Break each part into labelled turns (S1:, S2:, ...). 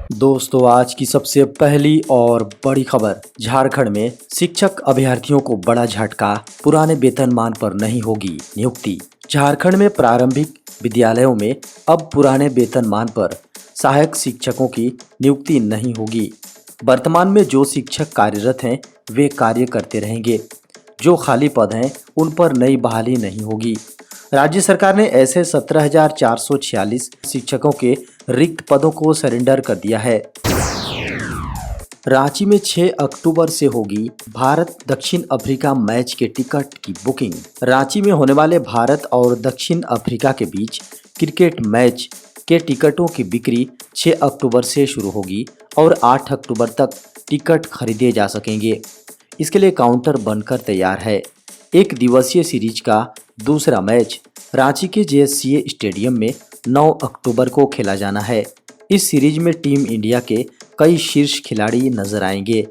S1: दोस्तों, आज की सबसे पहली और बड़ी खबर। झारखंड में शिक्षक अभ्यर्थियों को बड़ा झटका, पुराने वेतनमान पर नहीं होगी नियुक्ति। झारखंड में प्रारंभिक विद्यालयों में अब पुराने वेतनमान पर सहायक शिक्षकों की नियुक्ति नहीं होगी। वर्तमान में जो शिक्षक कार्यरत हैं वे कार्य करते रहेंगे। जो खाली पद हैं उन पर नई बहाली नहीं होगी। राज्य सरकार ने ऐसे 17,446 शिक्षकों के रिक्त पदों को सरेंडर कर दिया है। रांची में 6 अक्टूबर से होगी भारत दक्षिण अफ्रीका मैच के टिकट की बुकिंग। रांची में होने वाले भारत और दक्षिण अफ्रीका के बीच क्रिकेट मैच के टिकटों की बिक्री 6 अक्टूबर से शुरू होगी और 8 अक्टूबर तक टिकट खरीदे जा सकेंगे। इसके लिए काउंटर बनकर तैयार है। एक दिवसीय सीरीज का दूसरा मैच रांची के जेएससीए स्टेडियम में 9 अक्टूबर को खेला जाना है। इस सीरीज में टीम इंडिया के कई शीर्ष खिलाड़ी नजर आएंगे।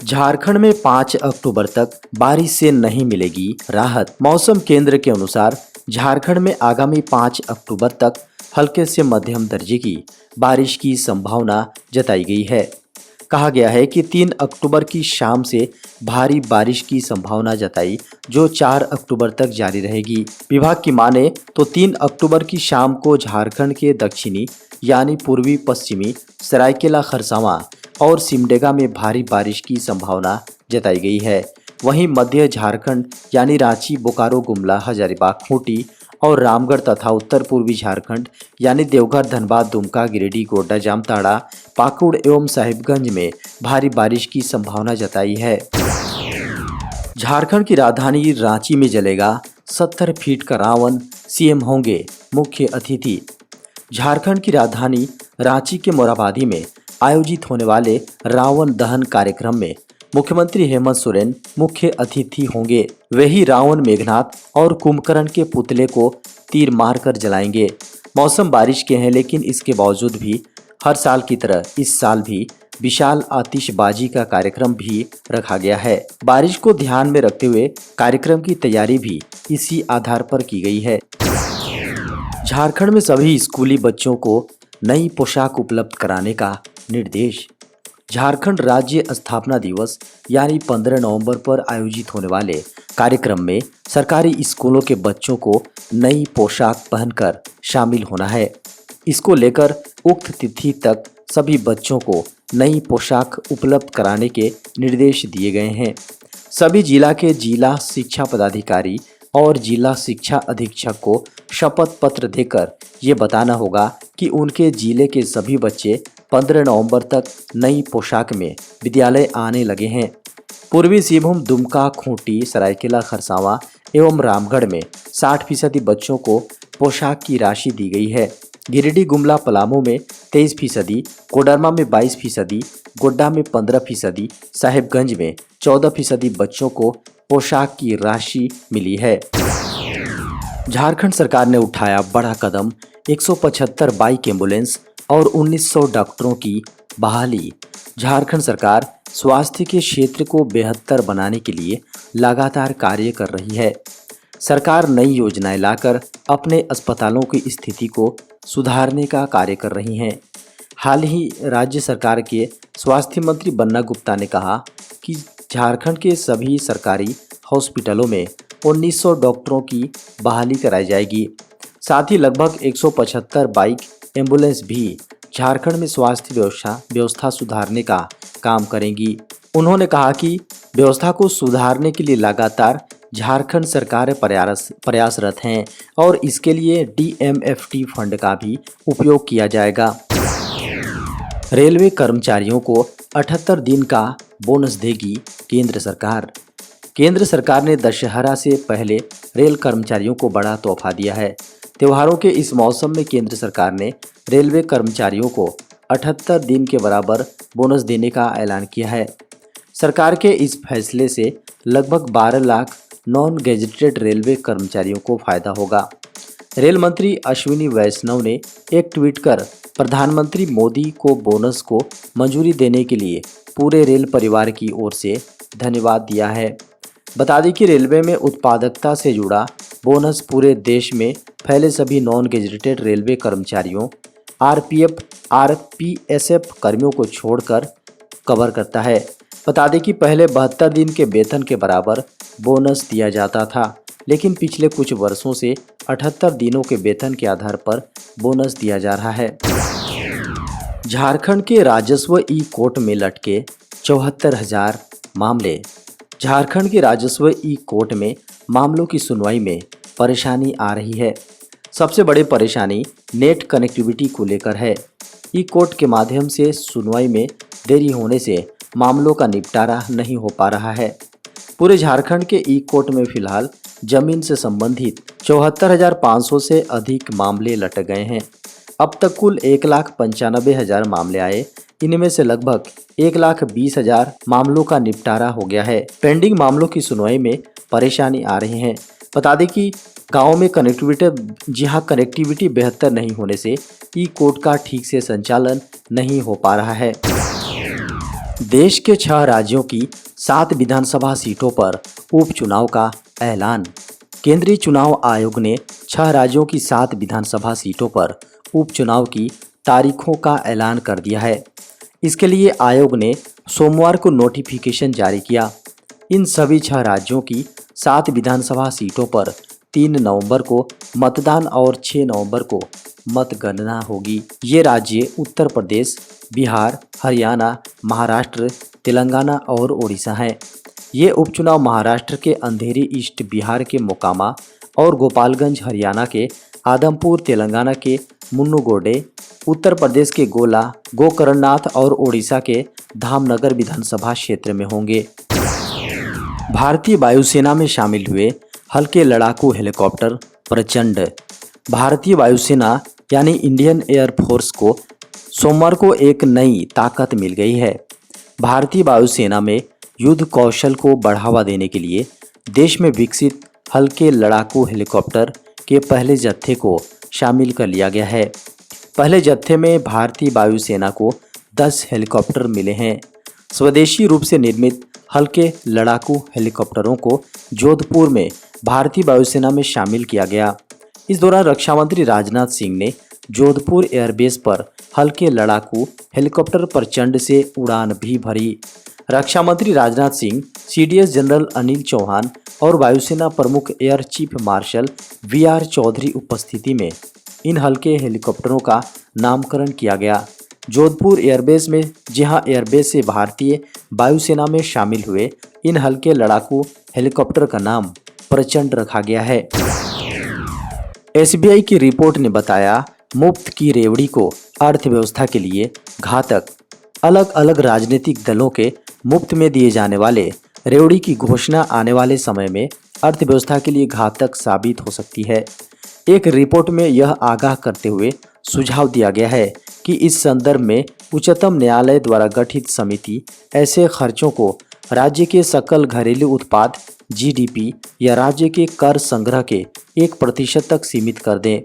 S1: झारखंड में 5 अक्टूबर तक बारिश से नहीं मिलेगी राहत। मौसम केंद्र के अनुसार झारखंड में आगामी 5 अक्टूबर तक हल्के से मध्यम दर्जे की बारिश की संभावना जताई गई है। कहा गया है कि 3 अक्टूबर की शाम से भारी बारिश की संभावना जताई, जो 4 अक्टूबर तक जारी रहेगी। विभाग की माने तो 3 अक्टूबर की शाम को झारखंड के दक्षिणी यानी पूर्वी पश्चिमी सरायकेला खरसावां और सिमडेगा में भारी बारिश की संभावना जताई गई है। वहीं मध्य झारखंड यानी रांची, बोकारो, गुमला, हजारीबाग, खूंटी और रामगढ़ तथा उत्तर पूर्वी झारखंड यानी देवघर, धनबाद, दुमका, गिरिडीह, गोड्डा, जामताड़ा, पाकुड़ एवं साहिबगंज में भारी बारिश की संभावना जताई है। झारखंड की राजधानी रांची में जलेगा 70 फीट का रावण, सीएम होंगे मुख्य अतिथि। झारखंड की राजधानी रांची के मोरहाबादी में आयोजित होने वाले रावण दहन कार्यक्रम में मुख्यमंत्री हेमंत सोरेन मुख्य अतिथि होंगे। वही रावण, मेघनाथ और कुंभकर्ण के पुतले को तीर मारकर जलाएंगे। मौसम बारिश के हैं, लेकिन इसके बावजूद भी हर साल की तरह इस साल भी विशाल आतिशबाजी का कार्यक्रम भी रखा गया है। बारिश को ध्यान में रखते हुए कार्यक्रम की तैयारी भी इसी आधार पर की गई है। झारखंड में सभी स्कूली बच्चों को नई पोशाक उपलब्ध कराने का निर्देश। झारखंड राज्य स्थापना दिवस यानी 15 नवंबर पर आयोजित होने वाले कार्यक्रम में सरकारी स्कूलों के बच्चों को नई पोशाक पहनकर शामिल होना है। इसको लेकर उक्त तिथि तक सभी बच्चों को नई पोशाक उपलब्ध कराने के निर्देश दिए गए हैं। सभी जिला के जिला शिक्षा पदाधिकारी और जिला शिक्षा अधीक्षक को शपथ पत्र देकर ये बताना होगा कि उनके जिले के सभी बच्चे 15 नवंबर तक नई पोशाक में विद्यालय आने लगे हैं। पूर्वी सिंहभूम, दुमका, खूंटी, सरायकेला खरसावां एवं रामगढ़ में 60% बच्चों को पोशाक की राशि दी गई है। गिरिडीह, गुमला, पलामू में 23%, कोडरमा में 22%, गोड्डा में 15%, साहिबगंज में 14% बच्चों को पोशाक की राशि मिली है। झारखंड सरकार ने उठाया बड़ा कदम, 175 बाइक एम्बुलेंस और 1900 डॉक्टरों की बहाली। झारखंड सरकार स्वास्थ्य के क्षेत्र को बेहतर बनाने के लिए लगातार कार्य कर रही है। सरकार नई योजनाएं लाकर अपने अस्पतालों की स्थिति को सुधारने का कार्य कर रही है। हाल ही राज्य सरकार के स्वास्थ्य मंत्री बन्ना गुप्ता ने कहा कि झारखंड के सभी सरकारी हॉस्पिटलों में 1900 डॉक्टरों की बहाली कराई जाएगी। साथ ही लगभग 175 बाइक एम्बुलेंस भी झारखंड में स्वास्थ्य व्यवस्था सुधारने का काम करेंगी। उन्होंने कहा कि व्यवस्था को सुधारने के लिए लगातार झारखंड सरकार प्रयासरत हैं और इसके लिए DMFT फंड का भी उपयोग किया जाएगा। रेलवे कर्मचारियों को 78 दिन का बोनस देगी केंद्र सरकार। केंद्र सरकार ने दशहरा से पहले रेल कर्मचारियों को बड़ा तोहफा दिया है। त्योहारों के इस मौसम में केंद्र सरकार ने रेलवे कर्मचारियों को 78 दिन के बराबर बोनस देने का ऐलान किया है। सरकार के इस फैसले से लगभग 12 लाख नॉन गेजेटेड रेलवे कर्मचारियों को फायदा होगा। रेल मंत्री अश्विनी वैष्णव ने एक ट्वीट कर प्रधानमंत्री मोदी को बोनस को मंजूरी देने के लिए पूरे रेल परिवार की ओर से धन्यवाद दिया है। बता दें कि रेलवे में उत्पादकता से जुड़ा बोनस पूरे देश में फैले सभी नॉन गेजेटेड रेलवे कर्मचारियों आरपीएफ आरपीएसएफ कर्मियों को छोड़कर कवर करता है। बता दें कि पहले 72 दिन के वेतन के बराबर बोनस दिया जाता था, लेकिन पिछले कुछ वर्षों से 78 दिनों के वेतन के आधार पर बोनस दिया जा रहा है। झारखंड के राजस्व ई कोर्ट में लटके 74,000 मामले। झारखंड के राजस्व ई कोर्ट में मामलों की सुनवाई में परेशानी आ रही है। सबसे बड़ी परेशानी नेट कनेक्टिविटी को लेकर है। ई कोर्ट के माध्यम से सुनवाई में देरी होने से मामलों का निपटारा नहीं हो पा रहा है। पूरे झारखंड के ई कोर्ट में फिलहाल जमीन से संबंधित 74,500 से अधिक मामले लटक गए हैं। अब तक कुल 1,95,000 मामले आए। इनमें से लगभग 1,20,000 मामलों का निपटारा हो गया है। पेंडिंग मामलों की सुनवाई में परेशानी आ रही है। बता दें कि गाँव में कनेक्टिविटी बेहतर नहीं होने से ई कोर्ट का ठीक से संचालन नहीं हो पा रहा है। देश के 6 राज्यों की 7 विधानसभा सीटों पर उपचुनाव का ऐलान। केंद्रीय चुनाव आयोग ने 6 राज्यों की 7 विधानसभा सीटों पर उपचुनाव की तारीखों का ऐलान कर दिया है। इसके लिए आयोग ने सोमवार को नोटिफिकेशन जारी किया। इन सभी 6 राज्यों की 7 विधानसभा सीटों पर 3 नवंबर को मतदान और 6 नवंबर को मतगणना होगी। ये राज्य उत्तर प्रदेश, बिहार, हरियाणा, महाराष्ट्र, तेलंगाना और ओडिशा हैं। ये उपचुनाव महाराष्ट्र के अंधेरी ईस्ट, बिहार के मोकामा और गोपालगंज, हरियाणा के आदमपुर, तेलंगाना के मुन्नुगोडे, उत्तर प्रदेश के गोला, गोकर्णनाथ और ओडिशा के धामनगर विधानसभा क्षेत्र में होंगे। भारतीय वायुसेना में शामिल हुए हल्के लड़ाकू हेलीकॉप्टर प्रचंड। भारतीय वायुसेना यानी इंडियन एयर फोर्स को सोमवार को एक नई ताकत मिल गई है। भारतीय वायुसेना में युद्ध कौशल को बढ़ावा देने के लिए देश में विकसित हल्के लड़ाकू हेलीकॉप्टर के पहले जत्थे को शामिल कर लिया गया है। पहले जत्थे में भारतीय वायुसेना को 10 हेलीकॉप्टर मिले हैं। स्वदेशी रूप से निर्मित हल्के लड़ाकू हेलीकॉप्टरों को जोधपुर में भारतीय वायुसेना में शामिल किया गया। इस दौरान रक्षा मंत्री राजनाथ सिंह ने जोधपुर एयरबेस पर हल्के लड़ाकू हेलीकॉप्टर प्रचंड से उड़ान भी भरी। रक्षा मंत्री राजनाथ सिंह, सीडीएस जनरल अनिल चौहान और वायुसेना प्रमुख air chief marshal VR Chaudhari उपस्थिति में इन हल्के हेलीकॉप्टरों का नामकरण किया गया। जोधपुर एयरबेस में, जहां एयरबेस से भारतीय वायुसेना में शामिल हुए इन हल्के लड़ाकू हेलीकॉप्टर का नाम प्रचंड रखा गया है। एसबीआई की रिपोर्ट ने बताया, मुफ्त की रेवड़ी को अर्थव्यवस्था के लिए घातक। अलग अलग राजनीतिक दलों के मुफ्त में दिए जाने वाले रेवड़ी की घोषणा आने वाले समय में अर्थव्यवस्था के लिए घातक साबित हो सकती है। एक रिपोर्ट में यह आगाह करते हुए सुझाव दिया गया है कि इस संदर्भ में उच्चतम न्यायालय द्वारा गठित समिति ऐसे खर्चों को राज्य के सकल घरेलू उत्पाद जीडीपी या राज्य के कर संग्रह के 1% तक सीमित कर दें।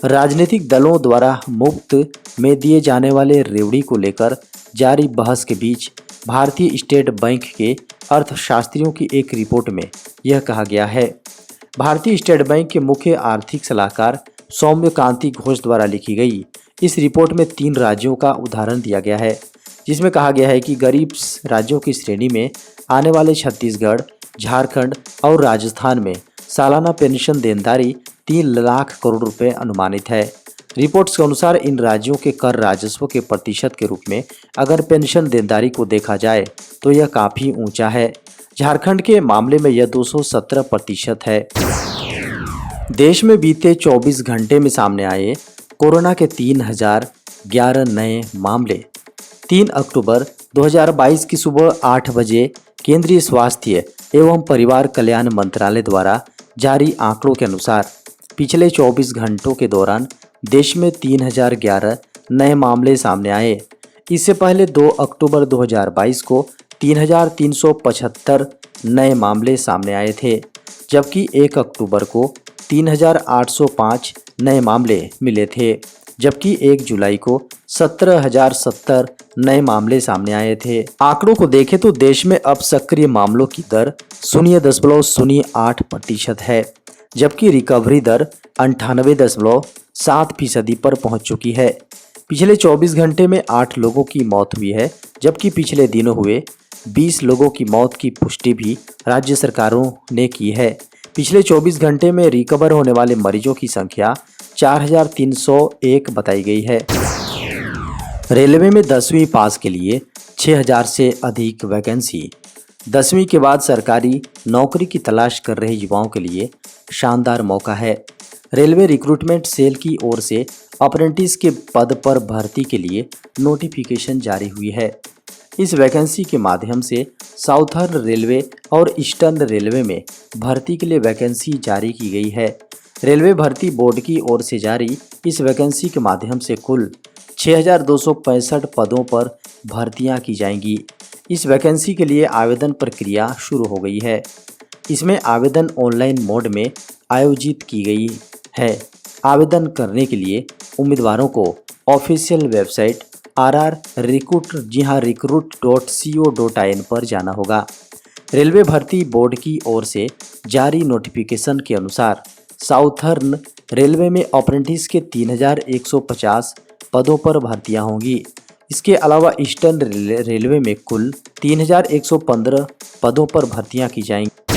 S1: राजनीतिक दलों द्वारा मुफ्त में दिए जाने वाले रेवड़ी को लेकर जारी बहस के बीच भारतीय स्टेट बैंक के अर्थशास्त्रियों की एक रिपोर्ट में यह कहा गया है। भारतीय स्टेट बैंक के मुख्य आर्थिक सलाहकार सौम्यकांति घोष द्वारा लिखी गई इस रिपोर्ट में 3 राज्यों का उदाहरण दिया गया है, जिसमें कहा गया है कि गरीब राज्यों की श्रेणी में आने वाले छत्तीसगढ़, झारखंड और राजस्थान में सालाना पेंशन देनदारी 3 लाख करोड़ रुपए अनुमानित है। रिपोर्ट्स के अनुसार इन राज्यों के कर राजस्व के प्रतिशत के रूप में अगर पेंशन देनदारी को देखा जाए तो यह काफ़ी ऊंचा है। झारखंड के मामले में यह 217% है। देश में बीते 24 घंटे में सामने आए कोरोना के 3011 नए मामले। 3 अक्टूबर 2022 की सुबह 8 बजे केंद्रीय स्वास्थ्य एवं परिवार कल्याण मंत्रालय द्वारा जारी आंकड़ों के अनुसार पिछले 24 घंटों के दौरान देश में 3011 नए मामले सामने आए। इससे पहले 2 अक्टूबर 2022 को 3375 नए मामले सामने आए थे, जबकि 1 अक्टूबर को 3805 नए मामले मिले थे, जबकि 1 जुलाई को 17,070 नए मामले सामने आए थे। आंकड़ों को देखें तो देश में अब सक्रिय मामलों की दर 0.08% है, जबकि रिकवरी दर 98.7% पर पहुंच चुकी है। पिछले 24 घंटे में 8 लोगों की मौत हुई है, जबकि पिछले दिनों हुए 20 लोगों की मौत की पुष्टि भी राज्य सरकारों ने की है। पिछले 24 घंटे में रिकवर होने वाले मरीजों की संख्या 4,301 बताई गई है। रेलवे में 10वीं पास के लिए 6,000 से अधिक वैकेंसी। 10वीं के बाद सरकारी नौकरी की तलाश कर रहे युवाओं के लिए शानदार मौका है। रेलवे रिक्रूटमेंट सेल की ओर से अप्रेंटिस के पद पर भर्ती के लिए नोटिफिकेशन जारी हुई है। इस वैकेंसी के माध्यम से साउथर्न रेलवे और ईस्टर्न रेलवे में भर्ती के लिए वैकेंसी जारी की गई है। रेलवे भर्ती बोर्ड की ओर से जारी इस वैकेंसी के माध्यम से कुल 6,265 पदों पर भर्तियां की जाएंगी। इस वैकेंसी के लिए आवेदन प्रक्रिया शुरू हो गई है। इसमें आवेदन ऑनलाइन मोड में आयोजित की गई है। आवेदन करने के लिए उम्मीदवारों को ऑफिशियल वेबसाइट recruit.co.in पर जाना होगा। रेलवे भर्ती बोर्ड की ओर से जारी नोटिफिकेशन के अनुसार साउथर्न रेलवे में अप्रेंटिस के 3,150 पदों पर भर्तियां होंगी। इसके अलावा ईस्टर्न रेलवे में कुल 3,115 पदों पर भर्तियां की जाएंगी।